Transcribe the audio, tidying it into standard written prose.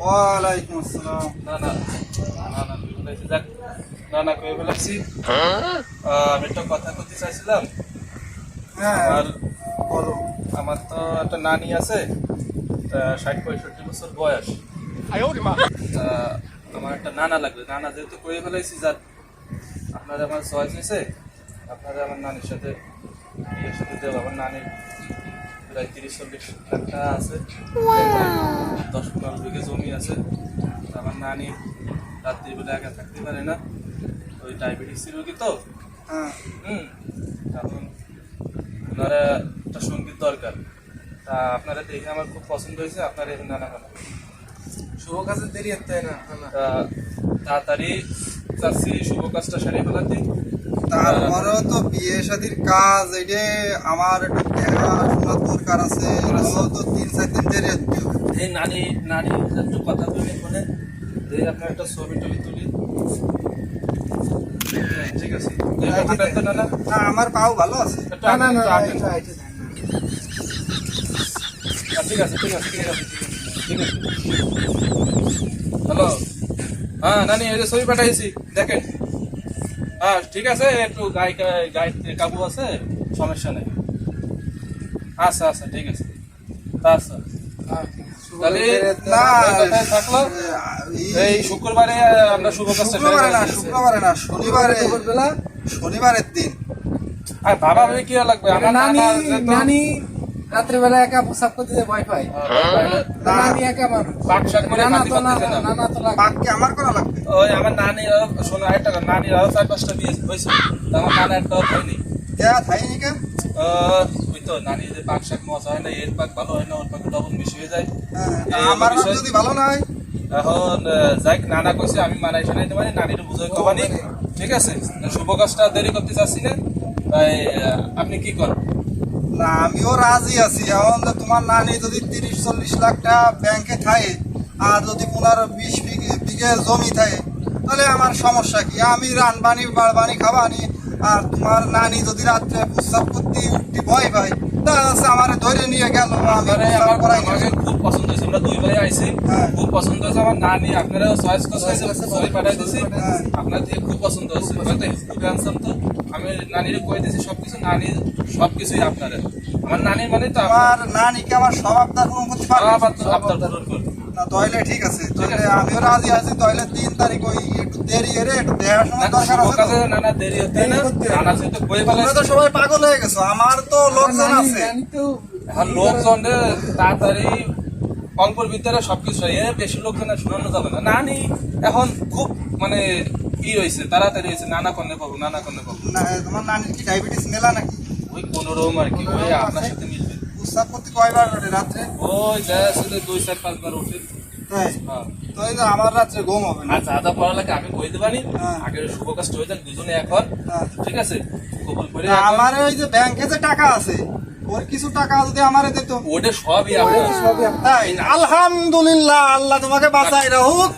ওয়ালাইকুম আসসালাম। আমি একটা কথা বলতে চাইছিলাম। হ্যাঁ, বলো। আমার তো একটা নানি আছে, 60-65 বছর বয়স। তা আমার একটা নানা লাগবে। নানা যেহেতু করে ফেলাইছি, যার আপনারা আমার চয়েস হয়েছে, আপনারা আমার নানির সাথে বিয়ের সাথে দেবো। আমার নানির প্রায় 30-40 লাখ টাকা আছে, 10-15 বিঘে জমি আছে। আমার নানি রাত্রিবেলা একা থাকতে পারে না, ওই ডায়াবেটিস রোগী তো। হ্যাঁ, এখন ওনারা একটা সঙ্গীত দরকার। তা আপনারা দেখে আমার খুব পছন্দ হয়েছে। আপনারা এখন নানা কেন শুভ কাজে দেরি হতে না। তা তাড়াতাড়ি চাচ্ছি শুভ কাজটা সারিয়ে ফেলাতে। তারপরেও তো বিয়ে শাদির কাজ, এটা আমার একটু দেখাশোনার দরকার আছে। তো 3-4 দিন দেরি হতে। এই নানি একটু কথা বলে ফোনে আপনার একটা ছবি টবি তুলি। ঠিক আছে, হাঁটেন তো নানা? না, আমার পাও ভালো আছে। একটু হাঁটেন। ঠিক আছে। হ্যালো, হ্যাঁ নানি, এই যে ছবি পাঠাইছি, দেখেন। হ্যাঁ ঠিক আছে, একটু গায়ে কাবু আছে, সমস্যা নেই। আচ্ছা ঠিক আছে। আচ্ছা তাহলে কথায় থাকলো, এই শুক্রবারে আমরা শুভ কাজটা শুক্রবারে না, শনিবারের দিন। আর বাবা ভাবে কি লাগবে? আমার নানি রাত্রিবেলা একা প্রসাব করতে ভয় পাই। নানি একা মানুষ, বাকশাক করে নানা খাতি তো করতেছে না। নানা তো লাগে। বাকি আমার করা লাগবে। ওই আমার নানির শোনো একটা কথা, নানির আরো 4-5টা বিয়ে হয়েছে, আমার নানা একটা হয়নি। কে থাইনি কে? ওই তো নানির যে পাক শাক মজা হয় না, এর পাক ভালো হয় না, ওর পাক লবণ বেশি হয়ে যায়। আমার যদি ভালো না হয়, এখন যাই নানা কইছে আমি মানাই শোনাইতে পারি, নানির বুঝাই কবানি। ঠিক আছে, শুভ কাজটা দেরি করতে চাচ্ছি না। তাই আপনি কি করেন? না আমিও রাজি আছি। এখন তোমার নানি যদি 30-40 লাখ টাকা ব্যাংকে থাকে, আর যদি 15-20 বিঘে জমি থাকে, তাহলে আমার সমস্যা কি? আমি রানবানি বাড়বানি খাবানি। আর তোমার নানি যদি রাত্রে প্রস্রাব করতে উঠতে ভয় পাই, তাহলে আমার ধরে নিয়ে গেল, আমি প্রস্রাব করাই গেলাম। আমাকে খুব পছন্দ হয়েছে, আমরা 2 ভাই আইছি, খুব পছন্দ হয়েছে আমার নানি। আপনারা চয়েস করছে, ছবি পাঠাই দিছি, আপনার থেকে খুব পছন্দ হয়েছে। খুব হ্যান্ডসাম তো, আমি নানির কই দিয়েছি সবকিছু, নানির সবকিছুই আপনারা। আমার নানির মানে তো আমার নানিকে আমার সব আবদার পূরণ করতে পারবে? আপনার পূরণ করবে। না তাহলে ঠিক আছে, তাহলে আমিও রাজি আছি। তাহলে 3 তারিখ ওই একটু দেরি এরে একটু দেখাশোনার দরকার আছে তো। নানা দেরি হতে না, নানা যেহেতু বই ফেলে তোমরা তো সবাই পাগল হয়ে গেছো, আমার তো লোকজন আছে। নানি তো এখন লোকজন তাড়াতাড়ি অল্পর ভিতরে সবকিছু হয়, এর বেশি লোকজনের শোনানো যাবে না। নানি এখন খুব মানে কি হয়েছে, তাড়াতাড়ি হয়েছে, নানা কন্যা পাবো। না, তোমার নানির কি ডায়াবেটিস মেলা নাকি? ওই 15 আর কি, ওই আপনার সাথে মিলবে। প্রস্রাব করতে কয়বার ওঠে রাত্রে? ওই যায় আসলে 2-4-5 বার ওঠে। তাই হ্যাঁ, তো এই যে আমার রাত্রে ঘুম হবে না। আর যা পড়ালেখা আমি কইতে পারি। হ্যাঁ। আগে শুভ কাজটা হয়ে যান দুজনে এখন। হ্যাঁ। ঠিক আছে, কবুল করে আমার ওই যে ব্যাংকে যে টাকা আছে, ওর কিছু টাকা যদি আমারে দিত। ওটা সবই আপনার। তাই আলহামদুলিল্লাহ, আল্লাহ তোমাকে বাঁচাই রাখুক।